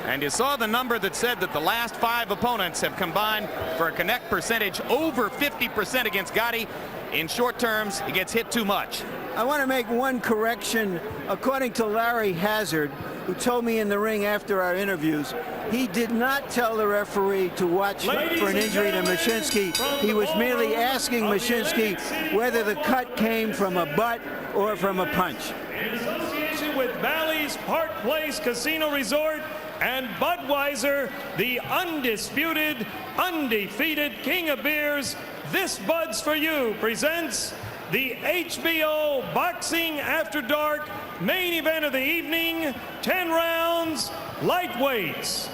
And you saw the number that said that the last 5 opponents have combined for a connect percentage over 50% against Gatti. In short terms, he gets hit too much. I want to make one correction. According to Larry Hazard, who told me in the ring after our interviews, he did not tell the referee to watch for an injury to Mashinsky. He was merely asking Mashinsky whether the cut came from a butt or from a punch. In association with Bally's Park Place Casino Resort and Budweiser, the undisputed, undefeated king of beers, this Bud's for You presents the HBO Boxing After Dark main event of the evening, 10 rounds, lightweights.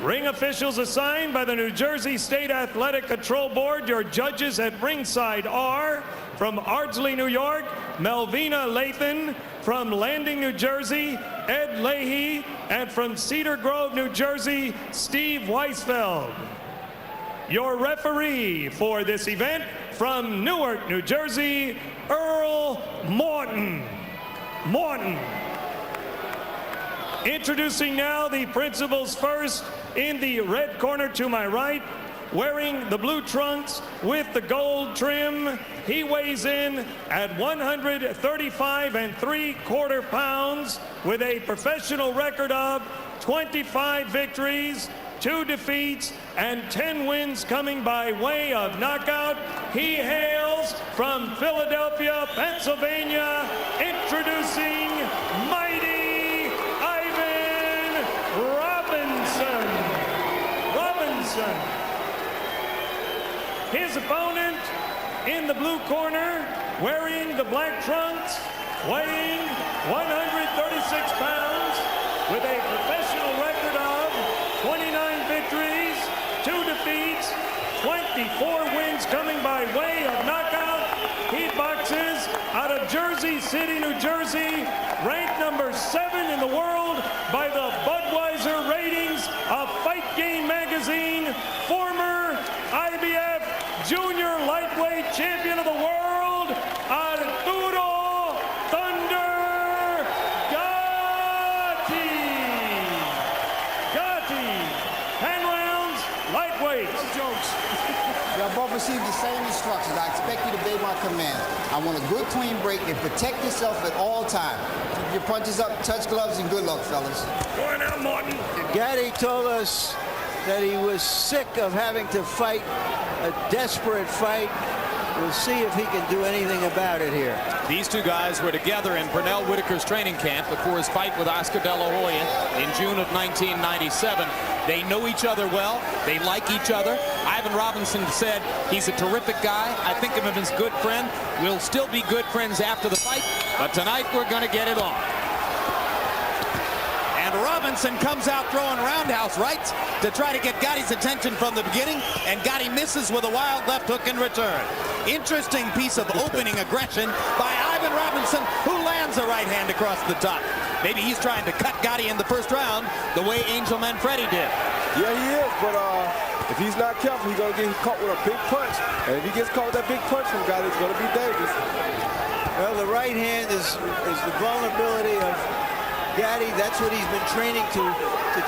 Ring officials assigned by the New Jersey State Athletic Control Board. Your judges at ringside are from Ardsley, New York, Melvina Lathan, from Landing, New Jersey, Ed Leahy, and from Cedar Grove, New Jersey, Steve Weisfeld. Your referee for this event from Newark, New Jersey, Earl Morton. Introducing now the principals first. In the red corner to my right, wearing the blue trunks with the gold trim, he weighs in at 135 3/4 pounds with a professional record of 25 victories, 2 defeats, and 10 wins coming by way of knockout. He hails from Philadelphia, Pennsylvania, introducing mighty Ivan Robinson. His opponent in the blue corner, wearing the black trunks, weighing 136 pounds, with a professional record of 29 victories, 2 defeats, 24 wins coming by way of knockout. He boxes out of Jersey City, New Jersey, ranked number 7 in the world by the Budweiser ratings of Fight Game magazine, former IBF Junior Lightweight Champion of the World, Arturo Thunder Gatti. 10 rounds, lightweight. No jokes. Y'all both received the same instructions. I expect you to obey my command. I want a good, clean break and protect yourself at all times. Keep your punches up, touch gloves, and good luck, fellas. Going out, Martin. Gatti told us that he was sick of having to fight a desperate fight. We'll see if he can do anything about it here. These two guys were together in Pernell Whitaker's training camp before his fight with Oscar De La Hoya in June of 1997. They know each other well. They like each other. Ivan Robinson said he's a terrific guy. I think of him as a good friend. We'll still be good friends after the fight, but tonight we're going to get it on. And Robinson comes out throwing roundhouse rights to try to get Gatti's attention from the beginning, and Gatti misses with a wild left hook in return. Interesting piece of opening aggression by Ivan Robinson, who lands a right hand across the top. Maybe he's trying to cut Gatti in the first round the way Angel Manfredi did. Yeah, he is, but if he's not careful, he's going to get caught with a big punch. And if he gets caught with that big punch from Gatti, it's going to be dangerous. Well, the right hand is the vulnerability of Gatti. That's what he's been training to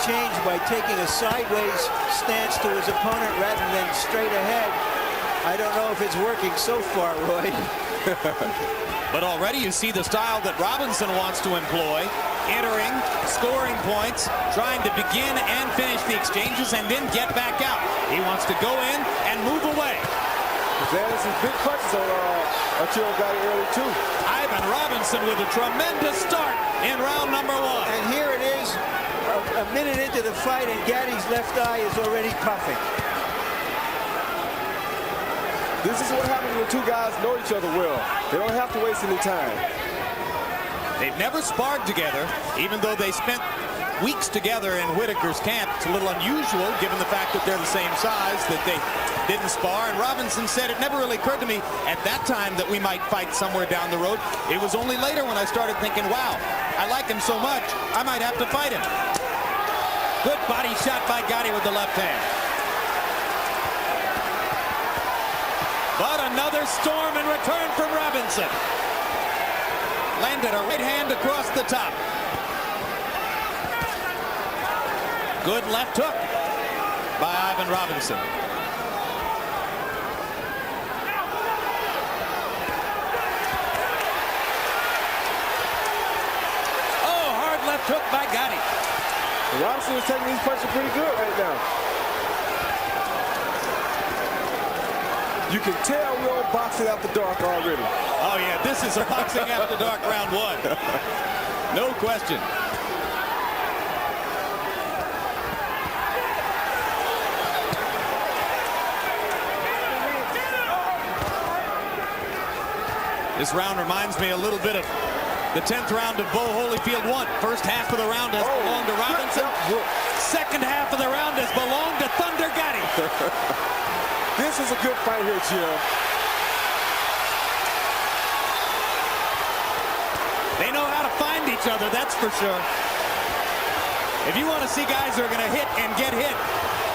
change by taking a sideways stance to his opponent rather than straight ahead. I don't know if it's working so far, Roy. But already you see the style that Robinson wants to employ, entering, scoring points, trying to begin and finish the exchanges and then get back out. He wants to go in and move away. There's some big punches on Arturo Gatti early too. Ivan Robinson with a tremendous start in round number 1. And here it is, a minute into the fight, and Gatti's left eye is already puffing. This is what happens when two guys know each other well. They don't have to waste any time. They've never sparred together, even though they spent weeks together in Whitaker's camp. It's a little unusual given the fact that they're the same size that they didn't spar. And Robinson said it never really occurred to me at that time that we might fight somewhere down the road. It was only later when I started thinking, wow, I like him so much, I might have to fight him. Good body shot by Gatti with the left hand. But another storm in return from Robinson. Landed a right hand across the top. Good left hook by Ivan Robinson. Oh, hard left hook by Gatti. Robinson is taking these punches pretty good right now. You can tell we're on boxing after dark already. Oh, yeah, this is a boxing after dark round one. No question. This round reminds me a little bit of the 10th round of Bo Holyfield 1. First half of the round has belonged to Robinson. Second half of the round has belonged to Thunder Gatti. This is a good fight here, Jim. They know how to find each other, that's for sure. If you want to see guys who are going to hit and get hit,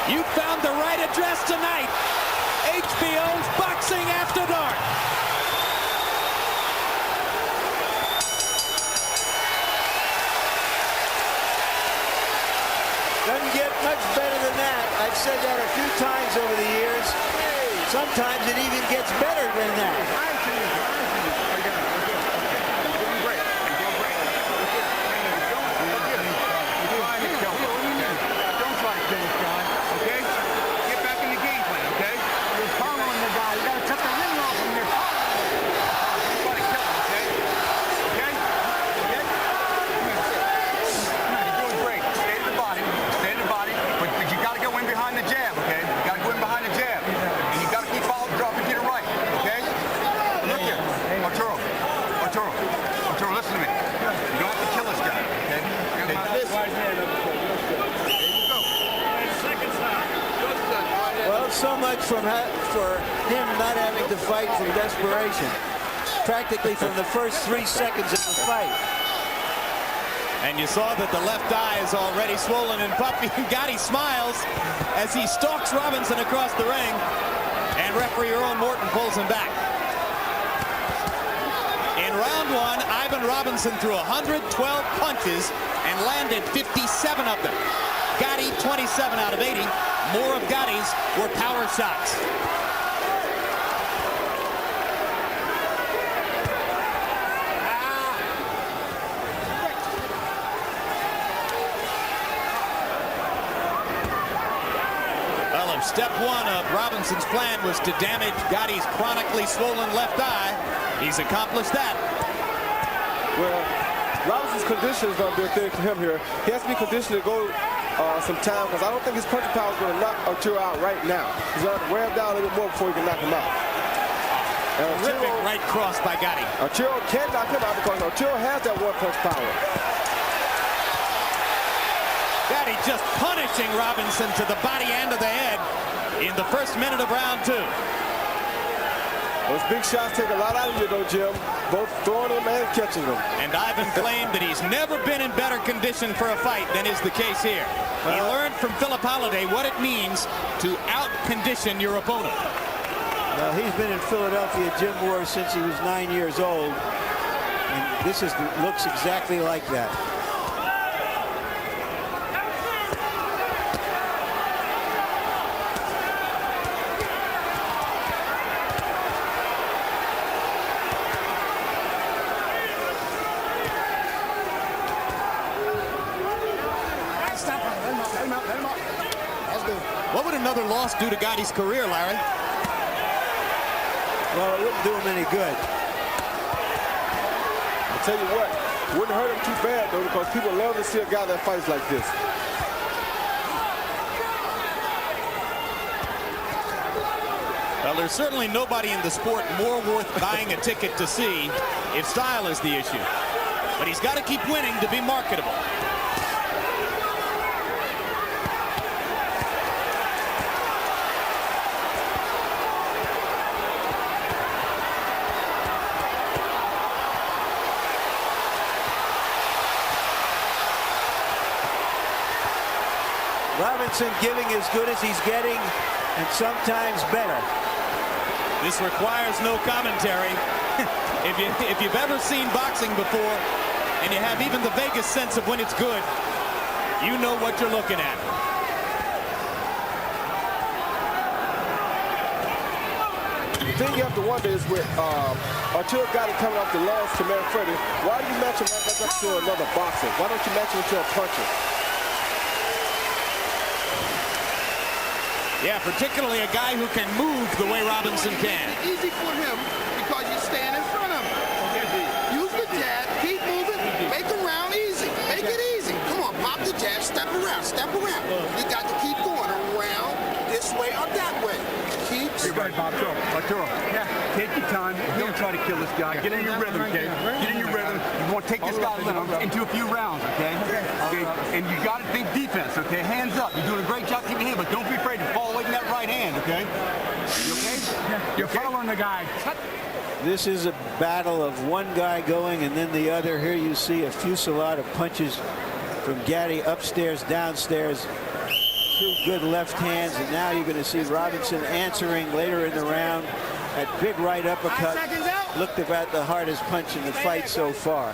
you found the right address tonight. HBO's Boxing After Dark. Doesn't get much better than that. I've said that a few times over the years. Sometimes it even gets better than that. Arturo, listen to me. You don't have to kill this guy, okay? Well, so much for him not having to fight from desperation. Practically from the first 3 seconds of the fight. And you saw that the left eye is already swollen and puffy. Gatti smiles as he stalks Robinson across the ring. And referee Earl Morton pulls him back. In round one, Ivan Robinson threw 112 punches and landed 57 of them. Gatti 27 out of 80. More of Gatti's were power shots. Well, if step one of Robinson's plan was to damage Gatti's chronically swollen left eye, he's accomplished that. Well, Robinson's condition is going to be a thing for him here. He has to be conditioned to go some time because I don't think his punching power is going to knock Arturo out right now. He's going to wear him down a little bit more before he can knock him out. Terrific right cross by Gatti. Arturo can knock him out because Arturo has that one-punch power. Gatti just punishing Robinson to the body and of the head in the first minute of round two. Those big shots take a lot out of you, though, Jim. Both throwing them and catching them. And Ivan claimed that he's never been in better condition for a fight than is the case here. He learned from Philip Holliday what it means to out-condition your opponent. Well, he's been in Philadelphia gym wars since he was 9 years old. And this looks exactly like that. What would another loss do to Gatti's career, Larry? Well, it wouldn't do him any good. I'll tell you what, it wouldn't hurt him too bad, though, because people love to see a guy that fights like this. Well, there's certainly nobody in the sport more worth buying a ticket to see if style is the issue. But he's got to keep winning to be marketable. Robinson giving as good as he's getting, and sometimes better. This requires no commentary. if you've ever seen boxing before, and you have even the vaguest sense of when it's good, you know what you're looking at. The thing you have to wonder is with Arturo Gatti coming off the loss to Manfredi, why do you match him right back up to another boxer? Why don't you match him to a puncher? Yeah, particularly a guy who can move the way Robinson can. Easy for him because you stand in front of him. Use the jab, keep moving, make him round easy. Make it easy. Come on, pop the jab, step around, step around. You got to keep going around this way or that way. Keep You're right, Bob. Arturo, take your time. Don't try to kill this guy. Get in your rhythm, okay? Get in your rhythm. You want to take this guy into a few rounds, okay? Okay. And you got to think defense, okay? Hands up. You're doing a great job keeping your hand, but don't be afraid to fall away from that right hand, okay? You okay? You're following the guy. This is a battle of one guy going and then the other. Here you see a fusillade of punches from Gatti upstairs, downstairs. Two good left hands, and now you're going to see Robinson answering later in the round. That big right uppercut looked about the hardest punch in the fight so far.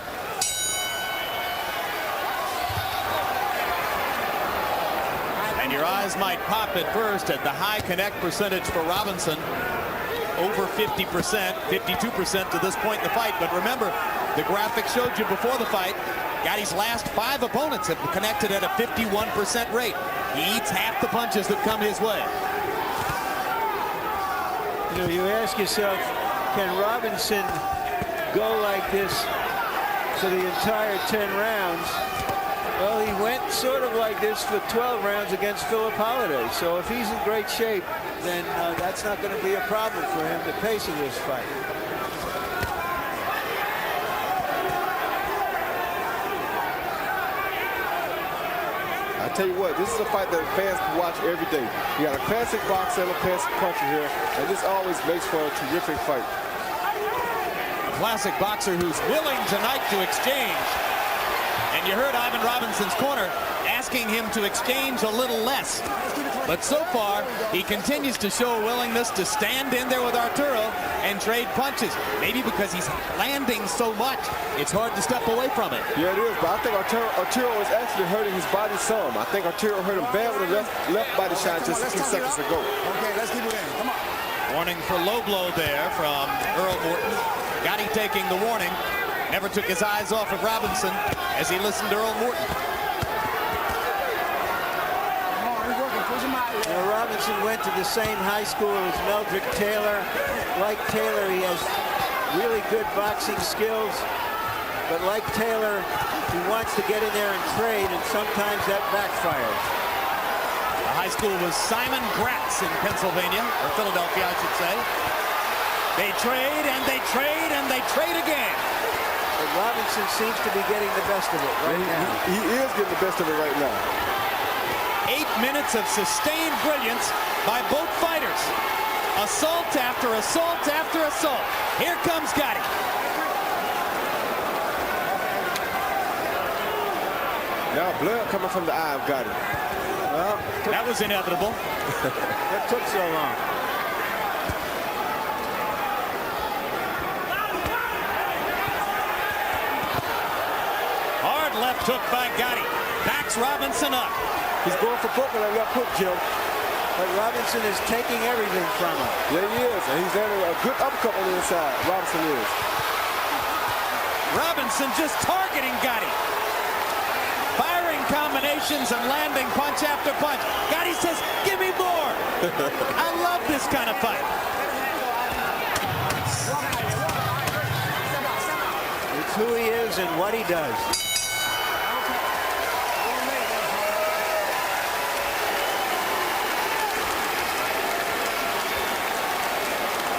And your eyes might pop at first at the high connect percentage for Robinson. Over 50%, 52% to this point in the fight. But remember, the graphic showed you before the fight, Gatti's last 5 opponents have connected at a 51% rate. He eats half the punches that come his way. You know, you ask yourself, can Robinson go like this for the entire 10 rounds? Well, he went sort of like this for 12 rounds against Philip Holiday. So if he's in great shape, then that's not going to be a problem for him, the pace of this fight. I tell you what, this is a fight that fans can watch every day. You got a classic boxer and a classic puncher here, and this always makes for a terrific fight. A classic boxer who's willing tonight to exchange. And you heard Ivan Robinson's corner asking him to exchange a little less. But so far, he continues to show a willingness to stand in there with Arturo and trade punches. Maybe because he's landing so much, it's hard to step away from it. Yeah, it is, but I think Arturo is actually hurting his body some. I think Arturo hurt him bad with a left body shot just a few seconds ago. Okay, let's keep it in. Come on. Warning for low blow there from Earl Morton. Gatti taking the warning. Never took his eyes off of Robinson as he listened to Earl Morton. Now, Robinson went to the same high school as Meldrick Taylor. Like Taylor, he has really good boxing skills. But like Taylor, he wants to get in there and trade, and sometimes that backfires. The high school was Simon Gratz in Pennsylvania, or Philadelphia, I should say. They trade, and they trade, and they trade again. But Robinson seems to be getting the best of it right now. He is getting the best of it right now. 8 minutes of sustained brilliance by both fighters. Assault after assault after assault. Here comes Gatti. Now blood coming from the eye of Gatti. Well, That was inevitable. that took so long. Hard left hook by Gatti. Backs Robinson up. He's going for broke on that left hook, Jim. But Robinson is taking everything from him. Yeah, he is. And he's landing a good uppercut on the inside. Robinson is. Robinson just targeting Gatti. Firing combinations and landing punch after punch. Gatti says, give me more. I love this kind of fight. It's who he is and what he does.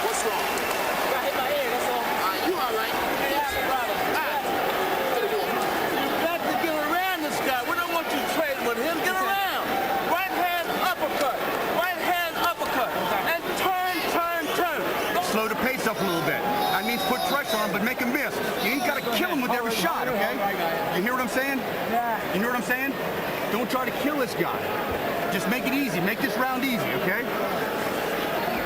What's wrong? You all right? You got to get around this guy. We don't want you trading with him. Get around. Right hand uppercut. Right hand uppercut. And turn. Slow the pace up a little bit. That means put pressure on him, but make him miss. You ain't got to kill him with every shot, okay? You hear what I'm saying? Yeah. You hear what I'm saying? Don't try to kill this guy. Just make it easy. Make this round easy, okay?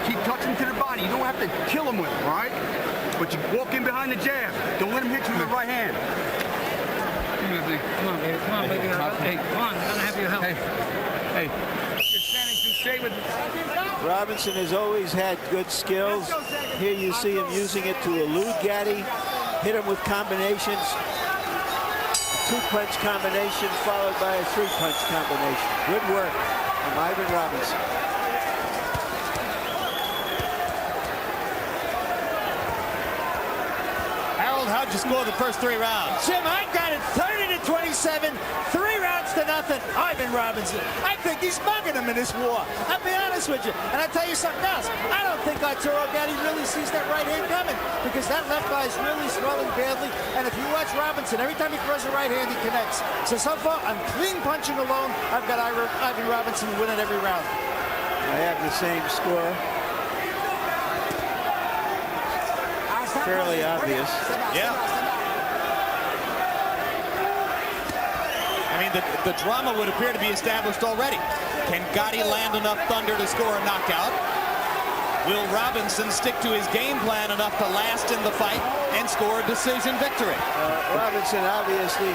Keep touching to the body. You don't have to kill him with it, all right? But you walk in behind the jab. Don't let him hit you with the right hand. with me. Come on, baby. Come on, baby. Hey, come on. I'm gonna have your help. Hey. You're standing too straight with me. Robinson has always had good skills. Here you see him using it to elude Gatti, hit him with combinations, two-punch combination followed by a three-punch combination. Good work from Ivan Robinson. Harold, how'd you score the first 3 rounds? Jim, I got it 30-27, 3 rounds to nothing. Ivan Robinson. I think he's bugging him in this war. I'll be honest with you. And I'll tell you something else. I don't think Arturo Gatti really sees that right hand coming because that left eye is really swelling badly. And if you watch Robinson, every time he throws a right hand, he connects. So far, I'm clean punching alone. I've got Ivan Robinson winning every round. I have the same score. Fairly obvious. Yeah. I mean, the drama would appear to be established already. Can Gatti land enough thunder to score a knockout? Will Robinson stick to his game plan enough to last in the fight and score a decision victory? Robinson obviously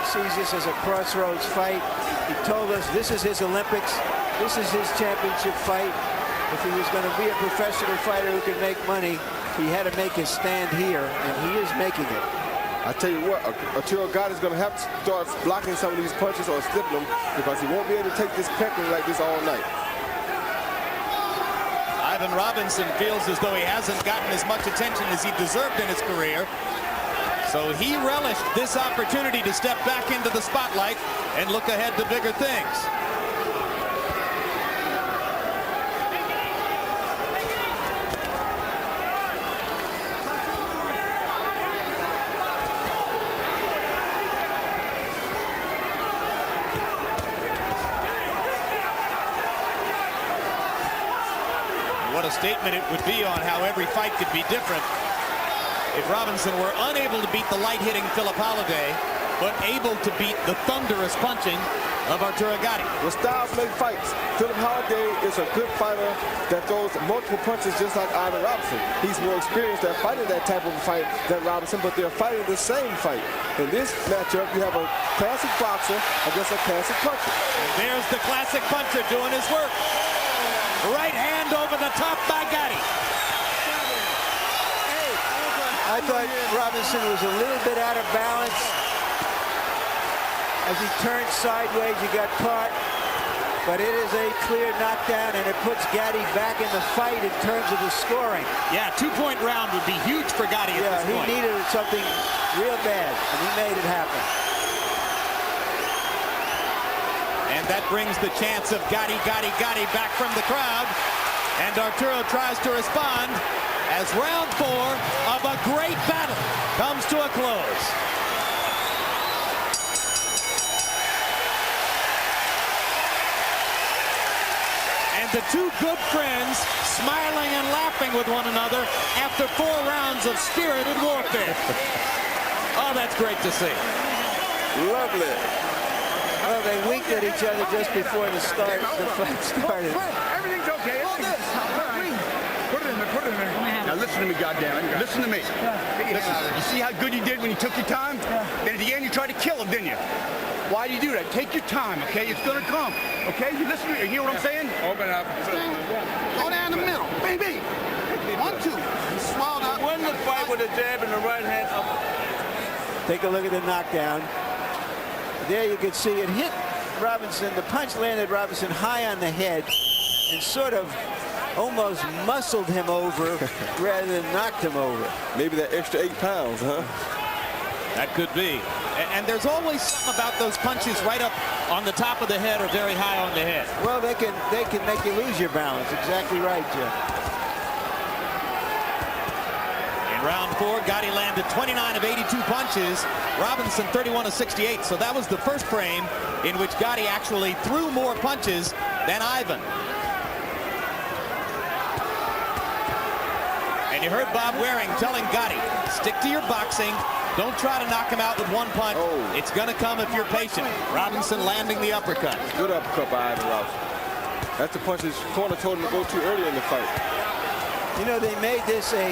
sees this as a crossroads fight. He told us this is his Olympics. This is his championship fight. If he was going to be a professional fighter who could make money, he had to make his stand here, and he is making it. I tell you what, Arturo Gatti is going to have to start blocking some of these punches or slipping them because he won't be able to take this pecking like this all night. Ivan Robinson feels as though he hasn't gotten as much attention as he deserved in his career. So he relished this opportunity to step back into the spotlight and look ahead to bigger things. What a statement it would be on how every fight could be different if Robinson were unable to beat the light-hitting Philip Holiday, but able to beat the thunderous punching of Arturo Gatti. Well, styles make fights. Philip Holiday is a good fighter that throws multiple punches just like Ivan Robinson. He's more experienced at fighting that type of fight than Robinson, but they're fighting the same fight. In this matchup, you have a classic boxer against a classic puncher. And there's the classic puncher doing his work. Right hand over the top by Gatti. I thought Robinson was a little bit out of balance. As he turned sideways, he got caught. But it is a clear knockdown, and it puts Gatti back in the fight in terms of the scoring. Yeah, 2-point round would be huge for Gatti at this point. He needed something real bad, and he made it happen. And that brings the chance of Gatti back from the crowd. And Arturo tries to respond as round 4 of a great battle comes to a close. And the two good friends smiling and laughing with one another after 4 rounds of spirited warfare. Oh, that's great to see. Lovely. Well, they winked at each other just before the fight started. Everything's okay. Put it in there. Put it in there. Now listen to me, goddammit. Listen to me. Listen. You see how good you did when you took your time? Then at the end you tried to kill him, didn't you? Why do you do that? Take your time, okay? It's gonna come. Okay? You listen to me. You hear what I'm saying? Open up. Go down the middle. Bang, bang. 1, 2. He swallowed up. Win the fight with a jab and the right hand up. Take a look at the knockdown. There you can see it hit Robinson. The punch landed Robinson high on the head and sort of almost muscled him over rather than knocked him over. Maybe that extra 8 pounds, huh? That could be. And there's always something about those punches right up on the top of the head or very high on the head. Well, they can make you lose your balance. Exactly right, Jim. In round 4, Gatti landed 29 of 82 punches. Robinson 31 of 68. So that was the first frame in which Gatti actually threw more punches than Ivan. And you heard Bob Waring telling Gatti, stick to your boxing. Don't try to knock him out with one punch. Oh. It's going to come if you're patient. Robinson landing the uppercut. Good uppercut by Ivan Robinson. That's the punch his corner told him to go to early in the fight. You know, they made this a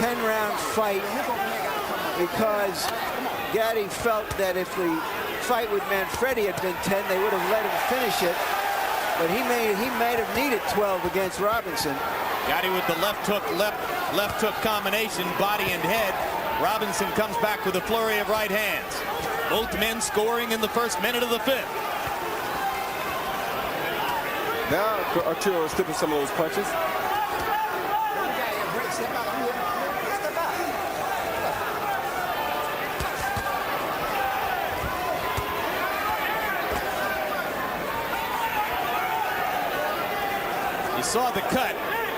10-round fight because Gatti felt that if the fight with Manfredi had been 10, they would have let him finish it. But he might have needed 12 against Robinson. Gatti with the left hook combination, body and head. Robinson comes back with a flurry of right hands. Both men scoring in the first minute of the 5th. Now Arturo is slipping some of those punches. You saw the cut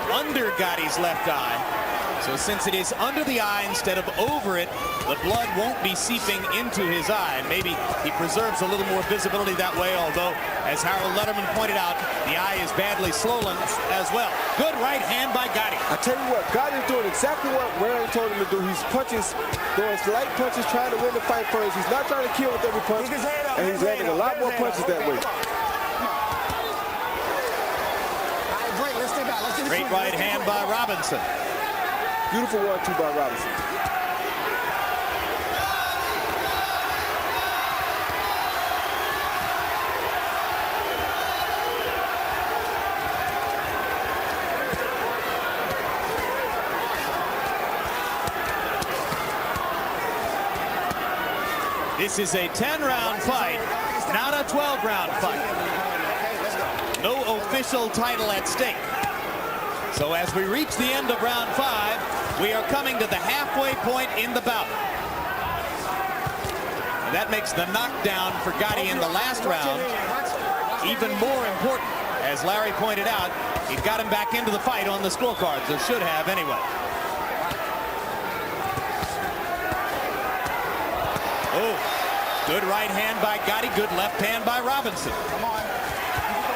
under Gatti's left eye. So since it is under the eye instead of over it, the blood won't be seeping into his eye. And maybe he preserves a little more visibility that way, although, as Harold Letterman pointed out, the eye is badly swollen as well. Good right hand by Gatti. I tell you what, Gatti is doing exactly what Waring told him to do. He's punching, throwing slight punches, trying to win the fight first. He's not trying to kill with every punch, and he's landing a lot more punches that way. Great right hand by Robinson. Beautiful 1-2 by Robinson. This is a 10-round fight, not a 12-round fight. No official title at stake. So as we reach the end of round 5, we are coming to the halfway point in the bout. That makes the knockdown for Gatti in the last round even more important. As Larry pointed out, he got him back into the fight on the scorecards, or should have anyway. Oh, good right hand by Gatti, good left hand by Robinson.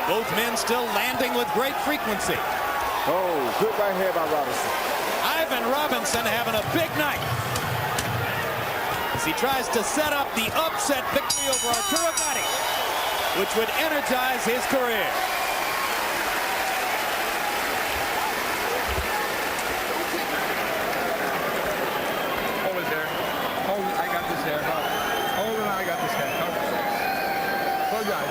Both men still landing with great frequency. Oh, good right hand by Robinson. Ivan Robinson having a big night as he tries to set up the upset victory over Arturo Gatti, which would energize his career. Hold it there. Hold it. I got this hair. Hold it. I got this hair. Hold it. Okay.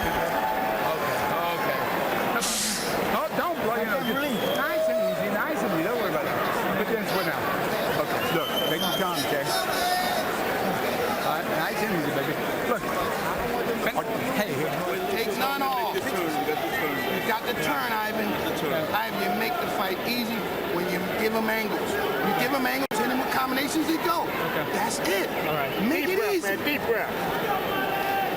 Oh, don't blow your nose. Nice and easy. Nice and easy. Don't worry about it. Put your hands now. Okay. Look. Take your time, okay? All right. Nice and easy, baby. Look. Hey. Take none off. You got the turn, Ivan. Ivan, you make the fight easy when you give them angles. You give them angles, hit them with combinations, you go. Okay. That's it. All right. Make it easy. Man, deep breath.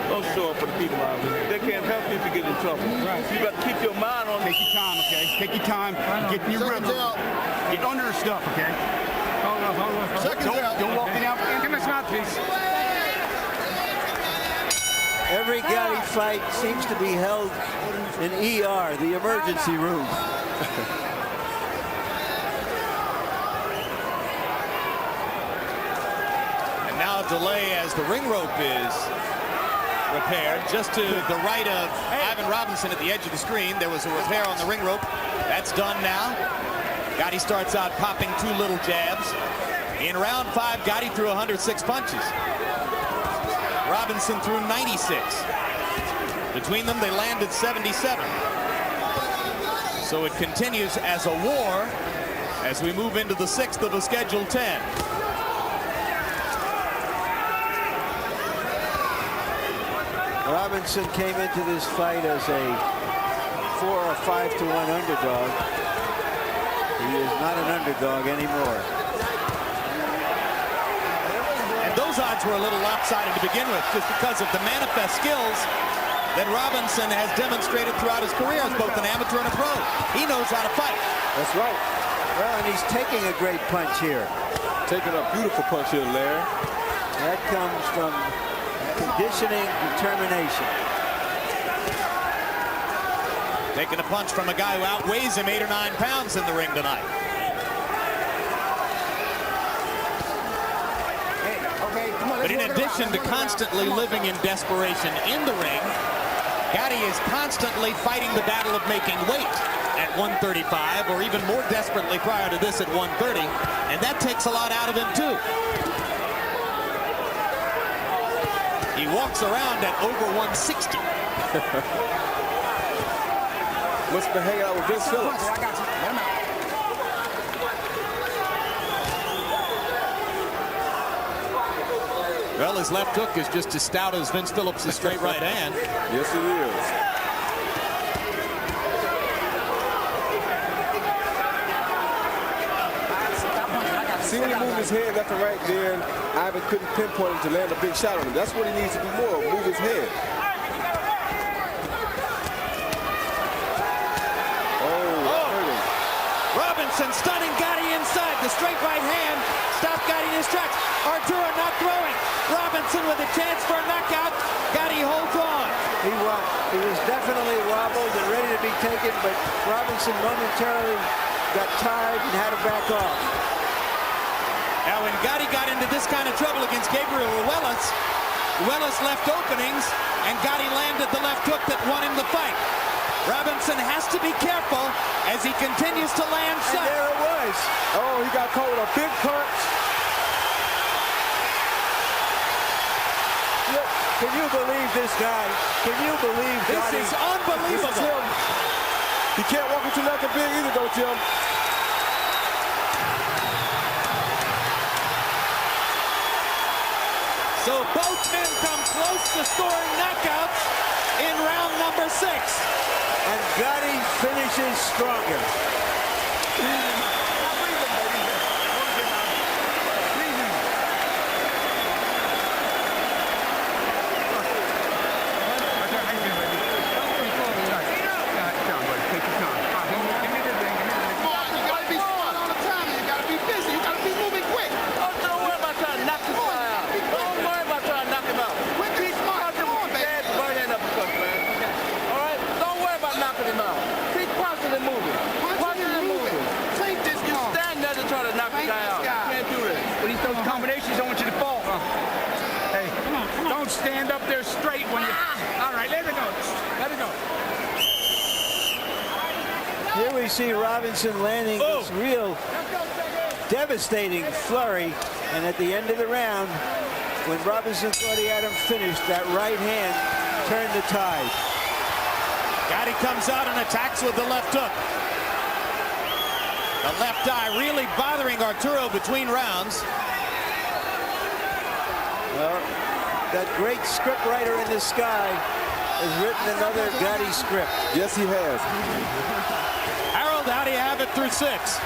Don't show up for the people out there. They can't help you if you get in trouble. Right. You got to keep your mind on. Take your time, okay? Take your time. Get in your rhythm. Get under the stuff, okay? Hold on. Don't walk me out into this mouthpiece. Every Gatti fight seems to be held in ER, the emergency room. And now a delay as the ring rope is repaired. Just to the right of Ivan Robinson at the edge of the screen, there was a repair on the ring rope. That's done now. Gatti starts out popping 2 little jabs. In round 5, Gatti threw 106 punches. Robinson threw 96. Between them, they landed 77. So it continues as a war as we move into the 6th of a scheduled 10. Robinson came into this fight as a 4 or 5-to-1 underdog. He is not an underdog anymore. Those odds were a little lopsided to begin with, just because of the manifest skills that Robinson has demonstrated throughout his career as both an amateur and a pro. He knows how to fight. That's right. Well, and he's taking a great punch here. Taking a beautiful punch here, Larry. That comes from conditioning, determination. Taking a punch from a guy who outweighs him 8 or 9 pounds in the ring tonight. But in addition to constantly living in desperation in the ring, Gatti is constantly fighting the battle of making weight at 135, or even more desperately prior to this at 130, and that takes a lot out of him too. he walks around at over 160. Must have been hanging out with Vince Phillips. I got you. Let him out. Well, his left hook is just as stout as Vince Phillips' straight right hand. Yes, it is. See when he moved his head left and right, then Ivan couldn't pinpoint him to land a big shot on him. That's what he needs to do more, move his head. Robinson stunning Gatti inside. The straight right hand stopped Gatti in his tracks. Arturo not throwing. Robinson with a chance for a knockout. Gatti holds on. He was definitely wobbled and ready to be taken, but Robinson momentarily got tired and had to back off. Now, when Gatti got into this kind of trouble against Gabriel Ruelas, Ruelas left openings, and Gatti landed the left hook that won him the fight. Robinson has to be careful as he continues to land shots. And there it was. Oh, he got caught with a big punch. Look, can you believe this guy? Can you believe This Gatti? is unbelievable. This is him. He can't walk into nothing big either, though, Jim. So both men come close to scoring knockouts in round number 6. And Gatti finishes stronger. Combinations, I want you to fall. Hey, don't stand up there straight when you... All right, let it go. Let it go. Here we see Robinson landing this real devastating flurry. And at the end of the round, when Robinson thought he had him finished, that right hand turned the tide. Gatti comes out and attacks with the left hook. The left eye really bothering Arturo between rounds. Well, that great script writer in the sky has written another Gatti script. Yes, he has. Harold, how do you have it through 6?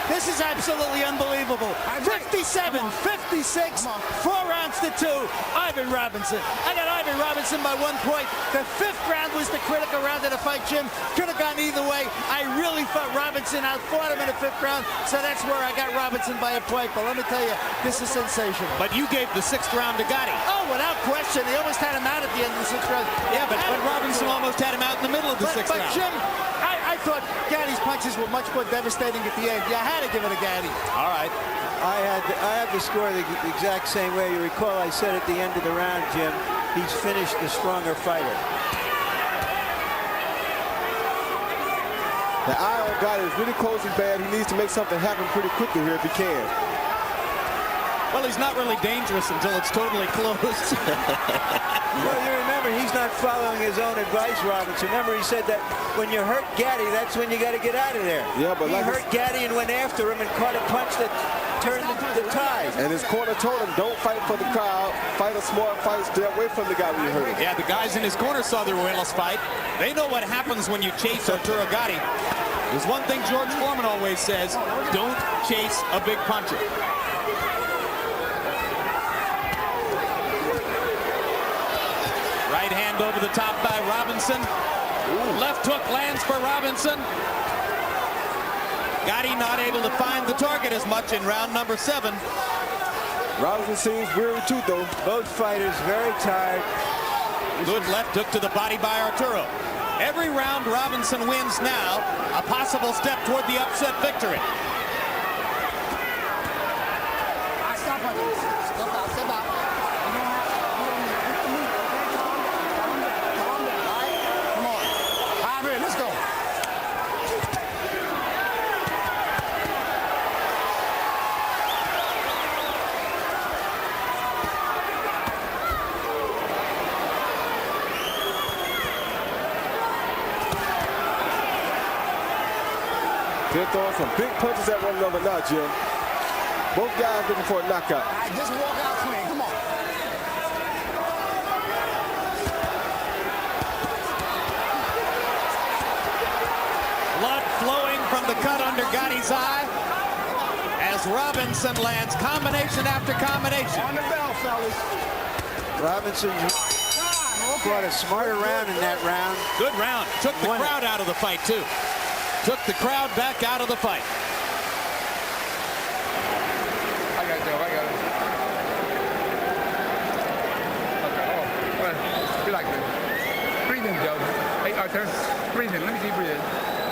This is absolutely unbelievable. 57, 56, 4 rounds to 2. Ivan Robinson. I got Ivan Robinson by 1 point. The 5th round was the critical round of the fight, Jim. Could have gone either way. I really thought Robinson outfought him in the 5th round, so that's where I got Robinson by a point. But let me tell you, this is sensational. But you gave the 6th round to Gatti. Oh, without question. He almost had him out at the end of the 6th round. Yeah, but Robinson almost had him out in the middle of the 6th round. But Jim, I thought Gatti's punches were much more devastating at the end. You had to give it to Gatti. All right. I had the score the exact same way. You recall I said at the end of the round, Jim, he's finished the stronger fighter. The eye on Gatti is really closing bad. He needs to make something happen pretty quickly here if he can. Well, he's not really dangerous until it's totally closed. Well, you remember, he's not following his own advice, Robinson. Remember, he said that when you hurt Gatti, that's when you got to get out of there. Yeah, but he hurt Gatti and went after him and caught a punch that turned the tide. And his corner told him, don't fight for the crowd. Fight a smart fight. Stay away from the guy when you hurt him. Yeah, the guys in his corner saw the Ruelas fight. They know what happens when you chase Arturo Gatti. There's one thing George Foreman always says, don't chase a big puncher. Right hand over the top by Robinson. Left hook lands for Robinson. Gatti not able to find the target as much in round number 7. Robinson seems weary too, though. Both fighters very tired. Good left hook to the body by Arturo. Every round Robinson wins now, a possible step toward the upset victory. Stop it. Step out. Step out. Come on. Ivan, let's go. They're throwing some big punches at one another now, Jim. Both guys looking for a knockout. All right, just walk out clean. Come on. Blood flowing from the cut under Gotti's eye as Robinson lands combination after combination. On the bell, fellas. Robinson fought a smarter round in that round. Good round. Took the crowd out of the fight, too. Took the crowd back out of the fight. I got it, Joe. I got it. Okay, oh. Well, be like this. Breathe in, Joe. Hey, Arthur. Breathe in. Let me see you breathe in.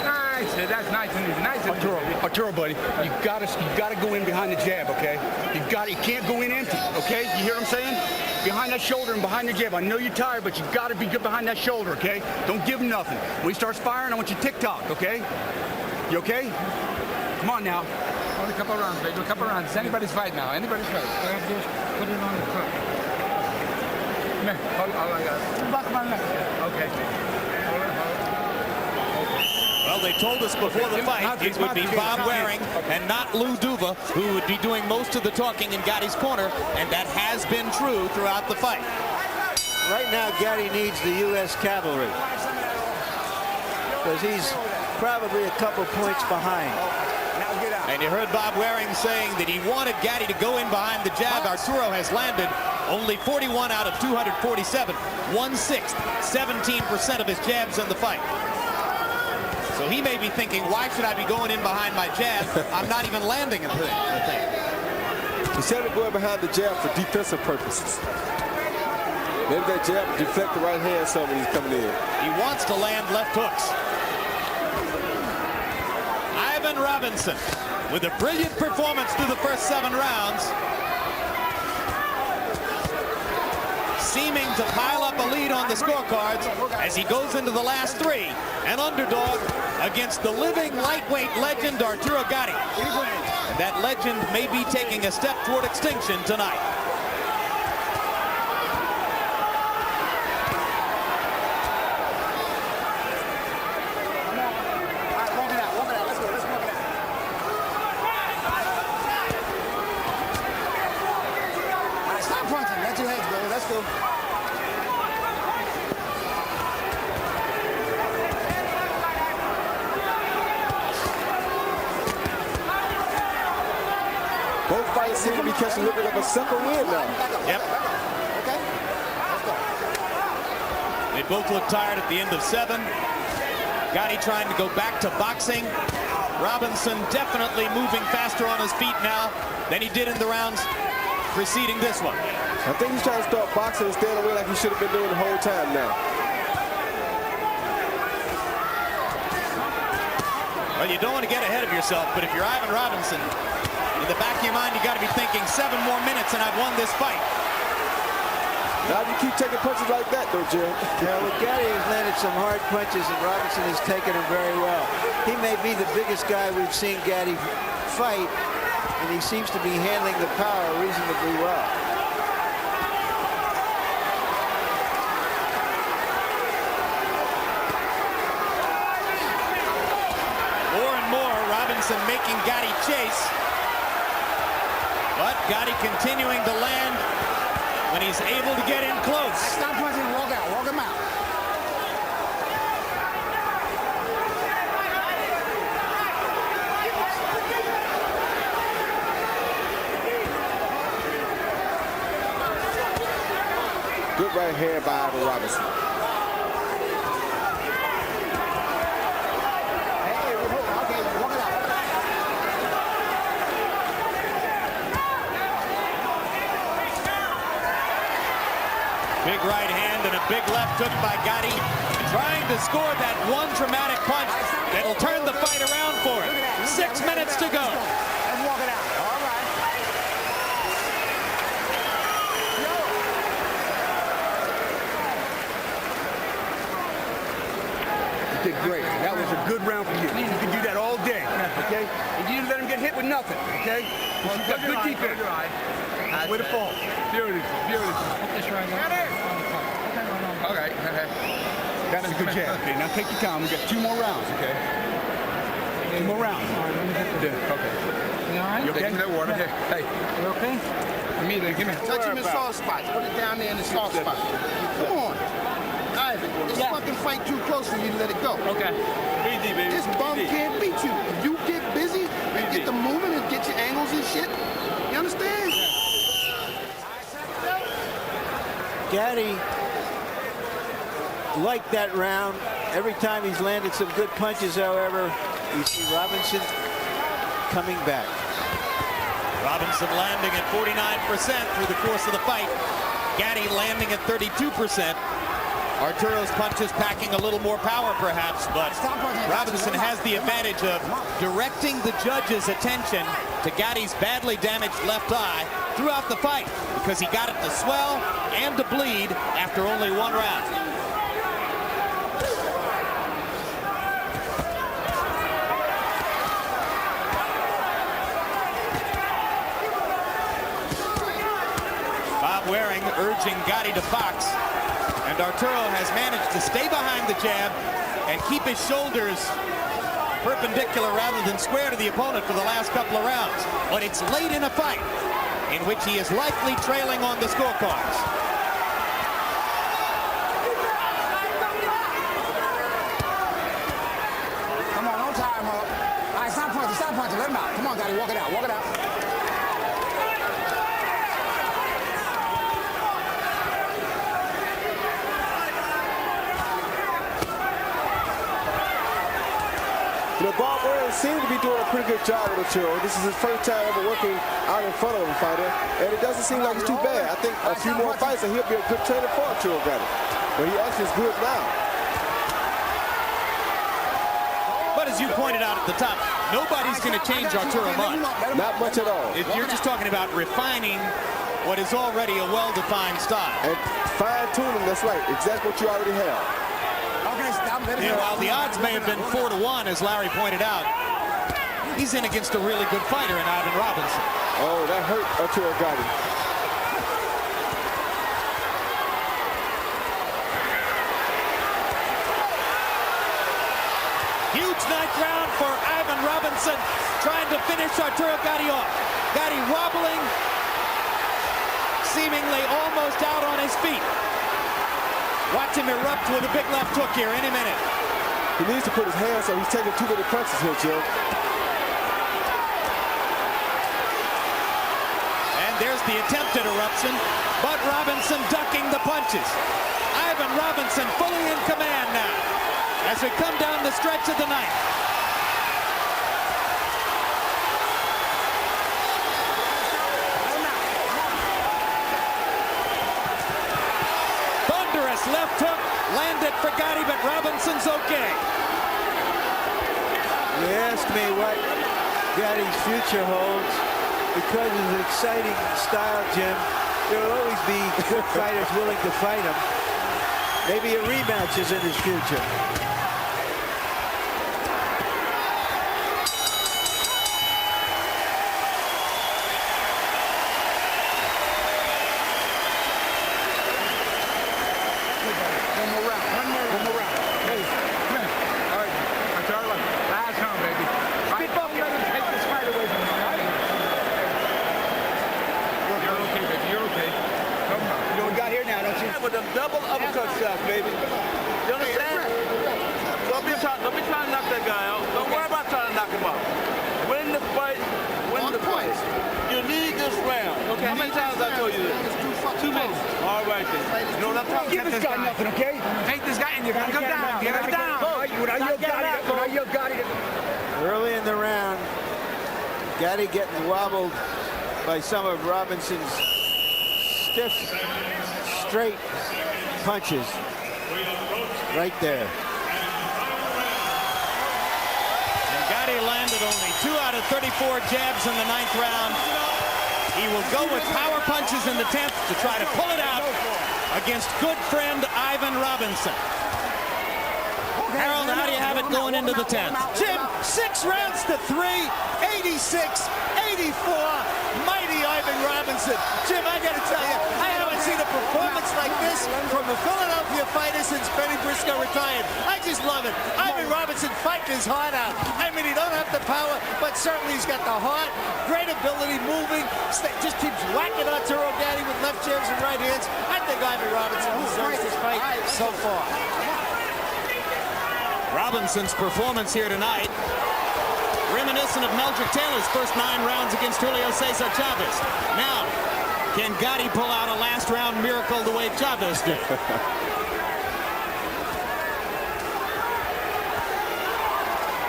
Nice. That's nice and easy. Nice and easy. Arturo, buddy, you gotta go in behind the jab, okay? You can't go in empty, okay? You hear what I'm saying? Behind that shoulder and behind the jab. I know you're tired, but you gotta be good behind that shoulder, okay? Don't give him nothing. When he starts firing, I want you tick-tock, okay? You okay? Come on now. Only a couple of rounds, baby. A couple of rounds. It's anybody's fight now. Anybody's fight. Just put it on the front. Come here. Hold on. I got it. Back my neck. Okay. Well, they told us before the fight it would be Bob Waring and not Lou Duva who would be doing most of the talking in Gotti's corner, and that has been true throughout the fight. Right now, Gatti needs the U.S. cavalry because he's probably a couple points behind. And you heard Bob Waring saying that he wanted Gatti to go in behind the jab. Arturo has landed only 41 out of 247, 1/6, 17% of his jabs in the fight. So he may be thinking, why should I be going in behind my jab? I'm not even landing a thing. He said to go behind the jab for defensive purposes. Maybe that jab will deflect the right hand some when he's coming in. He wants to land left hooks. Ivan Robinson with a brilliant performance through the first 7 rounds. Seeming to pile up a lead on the scorecards as he goes into the last 3. An underdog against the living lightweight legend Arturo Gatti. And that legend may be taking a step toward extinction tonight. Both fights seem to be catching a little bit of a second wind now. Yep. They both look tired at the end of 7. Gatti trying to go back to boxing. Robinson definitely moving faster on his feet now than he did in the rounds preceding this one. I think he's trying to start boxing and stand away like he should have been doing the whole time now. Well, you don't want to get ahead of yourself, but if you're Ivan Robinson, in the back of your mind, you got to be thinking 7 more minutes and I've won this fight. Now you keep taking punches like that, though, Jim. Yeah, well, Gatti has landed some hard punches, and Robinson has taken them very well. He may be the biggest guy we've seen Gatti fight, and he seems to be handling the power reasonably well. More and more, Robinson making Gatti chase. But Gatti continuing to land when he's able to get in close. Stop punching and walk out. Walk him out. Good right hand by Ivan Robinson. Big right hand and a big left hook by Gatti, trying to score that one dramatic punch that'll turn the fight around for him. 6 minutes to go. Let's walk it out. All right. You did great. That was a good round for you. You can do that all day, okay? And you didn't let him get hit with nothing, okay? You got good defense. Way to fall. Beautiful. Beautiful. All right. That was a good jab. Okay, now take your time. We got 2 more rounds, okay? 2 more rounds. Yeah, okay. You all right? You okay? Give me that water. Here. Hey. You okay? Give me. Touch him in soft spots. Put it down there in the soft spot. Come on. Ivan, this fucking fight too close for you to let it go. Okay. BD, baby. This bum can't beat you. If you get busy and get the movement and get your angles and shit, you understand? Gatti liked that round. Every time he's landed some good punches, however, you see Robinson coming back. Robinson landing at 49% through the course of the fight. Gatti landing at 32%. Arturo's punches packing a little more power, perhaps, but Robinson has the advantage of directing the judge's attention to Gatti's badly damaged left eye throughout the fight, because he got it to swell and to bleed after only 1 round. Bob Waring urging Gatti to box. And Arturo has managed to stay behind the jab and keep his shoulders perpendicular rather than square to the opponent for the last couple of rounds. But it's late in a fight in which he is likely trailing on the scorecards. Come on, don't tie him up. All right, stop punching, let him out. Come on, Gatti, walk it out, walk it out. You know, Bob Waring seems to be doing a pretty good job with Arturo. This is his first time ever working out in front of a fighter, and it doesn't seem like it's too bad. I think a few more fights and he'll be a good trainer for Arturo Gatti. But he actually is good now. But as you pointed out at the top, nobody's going to change Arturo much. Not much at all. If you're just talking about refining what is already a well-defined style. And fine-tuning, that's right, exactly what you already have. While the odds may have been 4-1, as Larry pointed out, he's in against a really good fighter in Ivan Robinson. Oh, that hurt Arturo Gatti. Huge ninth round for Ivan Robinson, trying to finish Arturo Gatti off. Gatti wobbling, seemingly almost out on his feet. Watch him erupt with a big left hook here any minute. He needs to put his hands up. He's taking too many punches here, Jim. And there's the attempted eruption, but Robinson ducking the punches. Ivan Robinson fully in command now as we come down the stretch of the ninth. Left hook landed for Gatti, but Robinson's okay. You ask me what Gatti's future holds. Because of his exciting style, Jim, there will always be good fighters willing to fight him. Maybe a rematch is in his future. With them double uppercut shots, baby. You understand? Don't be trying to knock that guy out. Don't worry about trying to knock him out. Win the fight, win the fight. You need this round. Okay. How many times I told you this? Too many. All right then. You know what I'm talking about? Give this guy nothing, okay? Take this guy and you gotta go down. You gotta go down. Early in the round, Gatti getting wobbled by some of Robinson's stiff, straight punches right there. And Gatti landed only 2 out of 34 jabs in the ninth round. He will go with power punches in the 10th to try to pull it out against good friend Ivan Robinson. Harold, how do you have it going into the 10th? Jim, 6 rounds to 3, 86, 84. Mighty Ivan Robinson. Jim, I got to tell you, I haven't seen a performance like this from a Philadelphia fighter since Benny Briscoe retired. I just love it. Ivan Robinson fighting his heart out. I mean, he don't have the power, but certainly he's got the heart, great ability, moving, just keeps whacking Arturo Gatti with left jabs and right hands. I think Ivan Robinson deserves this fight so far. Robinson's performance here tonight, reminiscent of Meldrick Taylor's first 9 rounds against Julio Cesar Chavez. Now, can Gatti pull out a last round miracle the way Chavez did?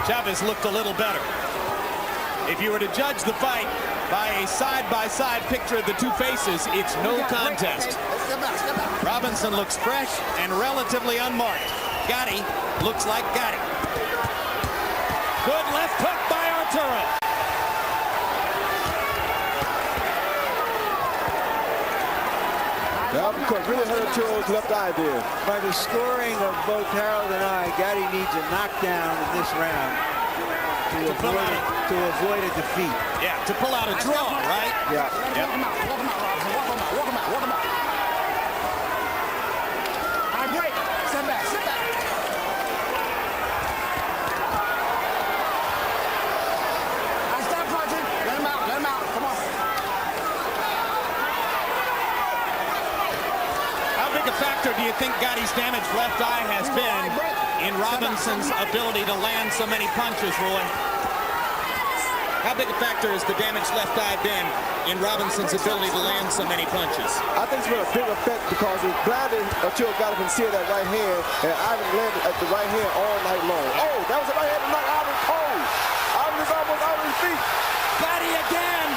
Chavez looked a little better. If you were to judge the fight by a side-by-side picture of the two faces, it's no contest. Robinson looks fresh and relatively unmarked. Gatti looks like Gatti. Good left hook by Arturo. The uppercut really hurt Arturo's left eye there. By the scoring of both Harold and I, Gatti needs a knockdown in this round to avoid a defeat. Yeah, to pull out a draw, right? Yeah. Walk him out. All right, great. Sit back. Stop punching. Let him out. Come on. How big a factor do you think Gatti's damaged left eye has been in Robinson's ability to land so many punches, Roy? How big a factor has the damaged left eye been in Robinson's ability to land so many punches? I think it's been a big effect because it blinded Arturo Gatti from seeing that right hand, and Ivan landed at the right hand all night long. Oh, that was a right hand to knock Ivan cold. Ivan is almost out of his feet. Gatti again,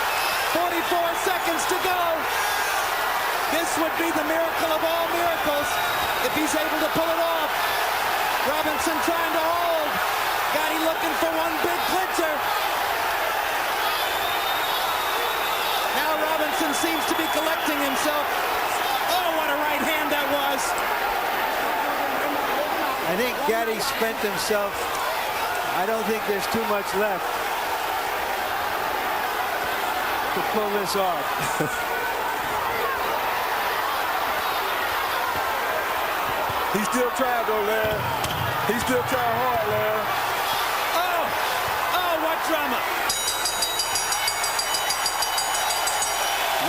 44 seconds to go. This would be the miracle of all miracles if he's able to pull it off. Robinson trying to hold. Gatti looking for one big clincher. Now Robinson seems to be collecting himself. Oh, what a right hand that was. I think Gatti spent himself. I don't think there's too much left to pull this off. He's still trying though, Larry. He's still trying hard, Larry. Oh, what drama.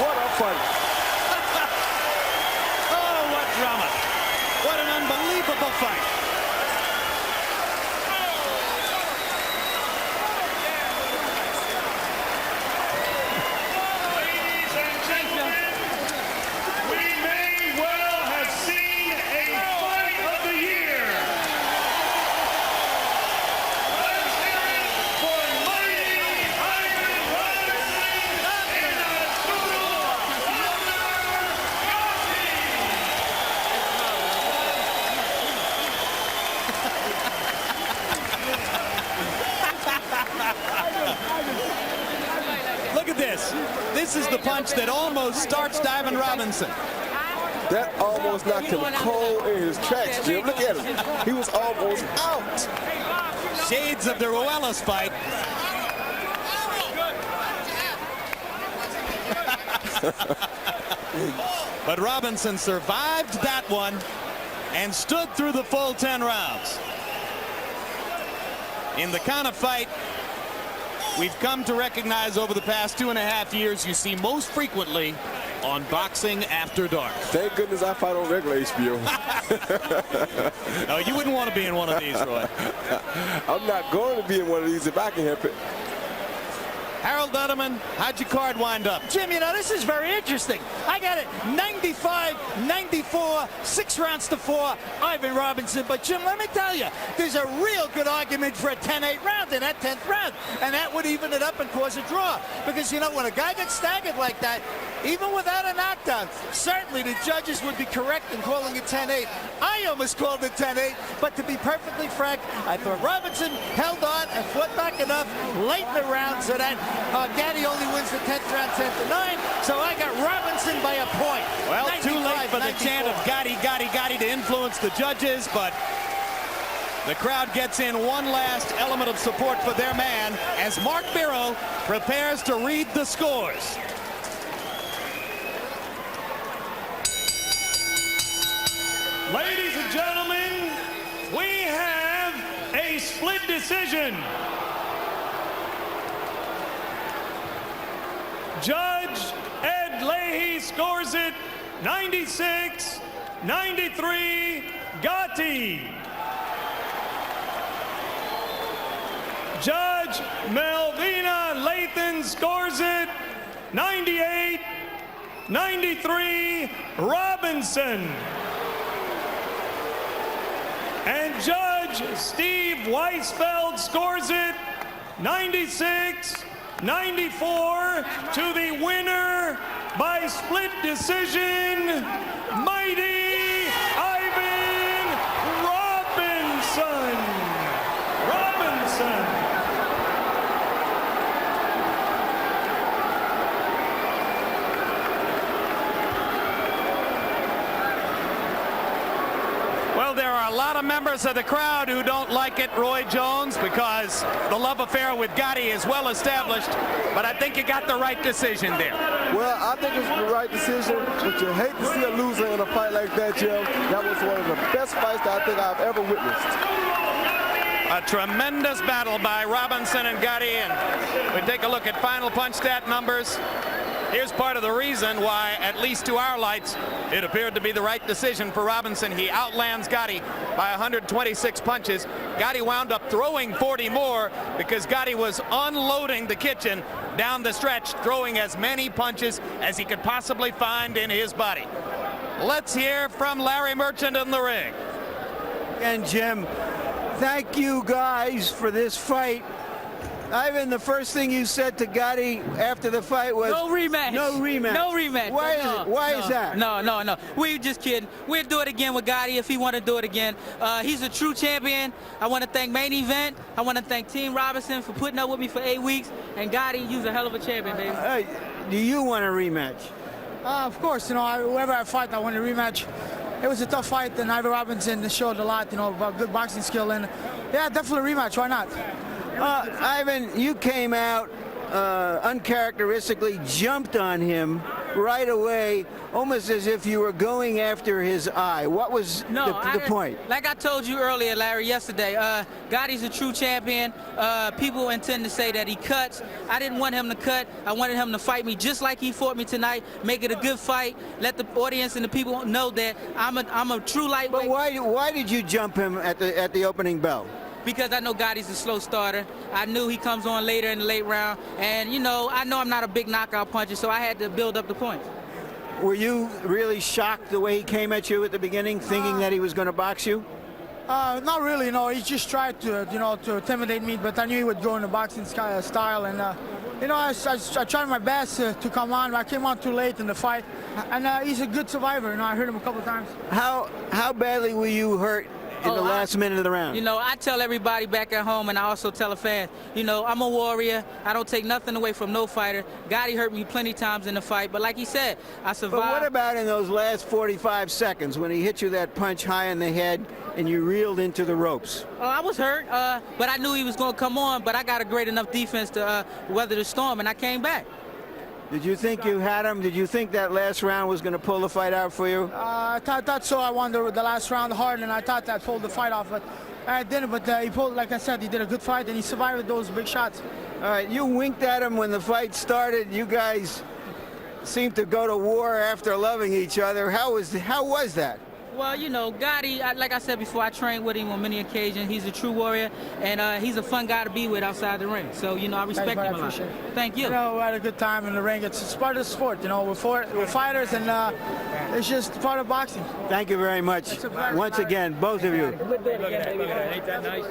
What a fight. Oh, what drama. What an unbelievable fight. Ladies and gentlemen, we may well have seen a fight of the year. Let's hear it for mighty Ivan Robinson and Arturo Look at this. This is the punch that almost starched Ivan Robinson. That almost knocked him cold in his tracks, Jim. Look at him. He was almost out. Shades of the Ruelas fight. But Robinson survived that one and stood through the full 10 rounds. In the kind of fight we've come to recognize over the past 2.5 years, you see most frequently on Boxing After Dark. Thank goodness I fight on regular HBO. No, you wouldn't want to be in one of these, Roy. I'm not going to be in one of these if I can help it. Harold Dudeman, how'd your card wind up? Jim, you know, this is very interesting. I got it 95-94, 6 rounds to 4, Ivan Robinson. But, Jim, let me tell you, there's a real good argument for a 10-8 round in that 10th round. And that would even it up and cause a draw. Because, you know, when a guy gets staggered like that, even without a knockdown, certainly the judges would be correct in calling it 10-8. I almost called it 10-8, but to be perfectly frank, I thought Robinson held on and fought back enough late in the round so that Gatti only wins the 10th round 10-9, so I got Robinson by a point. Well, too late for the chant of Gatti, Gatti, Gatti to influence the judges, but the crowd gets in one last element of support for their man as Mark Biro prepares to read the scores. Ladies and gentlemen, we have a split decision. Judge Ed Leahy scores it 96-93, Gatti. Judge Melvina Lathan scores it 98-93, Robinson. And Judge Steve Weisfeld scores it 96-94 to the winner by split decision, mighty Ivan Robinson. Well, there are a lot of members of the crowd who don't like it, Roy Jones, because the love affair with Gatti is well established, but I think you got the right decision there. Well, I think it's the right decision, but you hate to see a loser in a fight like that, Jim. That was one of the best fights that I think I've ever witnessed. A tremendous battle by Robinson and Gatti, and we take a look at final punch stat numbers. Here's part of the reason why, at least to our lights, it appeared to be the right decision for Robinson. He outlands Gatti by 126 punches. Gatti wound up throwing 40 more because Gatti was unloading the kitchen down the stretch, throwing as many punches as he could possibly find in his body. Let's hear from Larry Merchant in the ring. And Jim, thank you guys for this fight. Ivan, the first thing you said to Gatti after the fight was no rematch. No rematch. No rematch. Why is it? Why is that? No. We just kidding. We'll do it again with Gatti if he want to do it again. He's a true champion. I want to thank Main Event. I want to thank Team Robinson for putting up with me for 8 weeks. And Gatti, you're a hell of a champion, baby. Do you want a rematch? Of course. Whoever I fight, I want a rematch. It was a tough fight, and Ivan Robinson showed a lot, about good boxing skill. And yeah, definitely a rematch. Why not? Ivan, you came out uncharacteristically, jumped on him right away, almost as if you were going after his eye. What was the point? Like I told you earlier, Larry, yesterday, Gotti's a true champion. People intend to say that he cuts. I didn't want him to cut. I wanted him to fight me just like he fought me tonight, make it a good fight, let the audience and the people know that I'm a true lightweight. But why did you jump him at the opening bell? Because I know Gotti's a slow starter. I knew he comes on later in the late round. And, I know I'm not a big knockout puncher, so I had to build up the points. Were you really shocked the way he came at you at the beginning, thinking that he was going to box you? Not really, He just tried to, to intimidate me, but I knew he would go in the boxing style. And, I tried my best to come on. I came on too late in the fight. And he's a good survivor. I hurt him a couple of times. How badly were you hurt in the last minute of the round? I tell everybody back at home, and I also tell the fans, I'm a warrior. I don't take nothing away from no fighter. Gotti hurt me plenty times in the fight, but like he said, I survived. But what about in those last 45 seconds when he hit you that punch high in the head and you reeled into the ropes? I was hurt, but I knew he was going to come on, but I got a great enough defense to weather the storm, and I came back. Did you think you had him? Did you think that last round was going to pull the fight out for you? I thought so. I won the last round hard, and I thought that pulled the fight off, but I didn't. But he pulled, like I said, he did a good fight, and he survived those big shots. All right, you winked at him when the fight started. You guys seemed to go to war after loving each other. How was that? Well, Gatti, like I said before, I trained with him on many occasions. He's a true warrior, and he's a fun guy to be with outside the ring. So, I respect him a lot. Thank you. We had a good time in the ring. It's part of the sport. We're fighters, and it's just part of boxing. Thank you very much. Once again, both of you. Ain't that nice?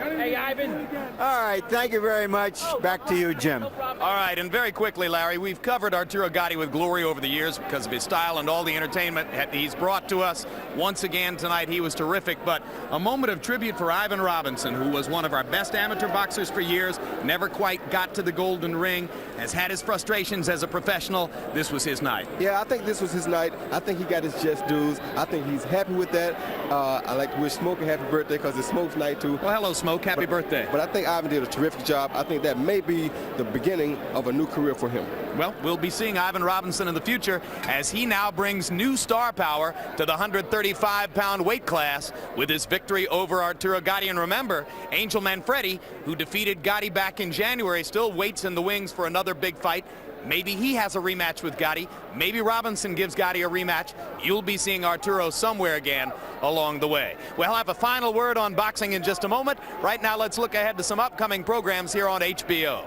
Hey, Ivan. All right, thank you very much. Back to you, Jim. All right, and very quickly, Larry, we've covered Arturo Gatti with glory over the years because of his style and all the entertainment he's brought to us. Once again tonight, he was terrific, but a moment of tribute for Ivan Robinson, who was one of our best amateur boxers for years, never quite got to the golden ring, has had his frustrations as a professional. This was his night. Yeah, I think this was his night. fight. I think he got his just dues. I think he's happy with that. I like to wish Smoke a happy birthday because it's Smoke's night too. Well, hello, Smoke. Happy birthday. But I think Ivan did a terrific job. I think that may be the beginning of a new career for him. Well, we'll be seeing Ivan Robinson in the future as he now brings new star power to the 135-pound weight class with his victory over Arturo Gatti. And remember, Angel Manfredi, who defeated Gatti back in January, still waits in the wings for another big fight. Maybe he has a rematch with Gatti. Maybe Robinson gives Gatti a rematch. You'll be seeing Arturo somewhere again along the way. We'll have a final word on boxing in just a moment. Right now, let's look ahead to some upcoming programs here on HBO.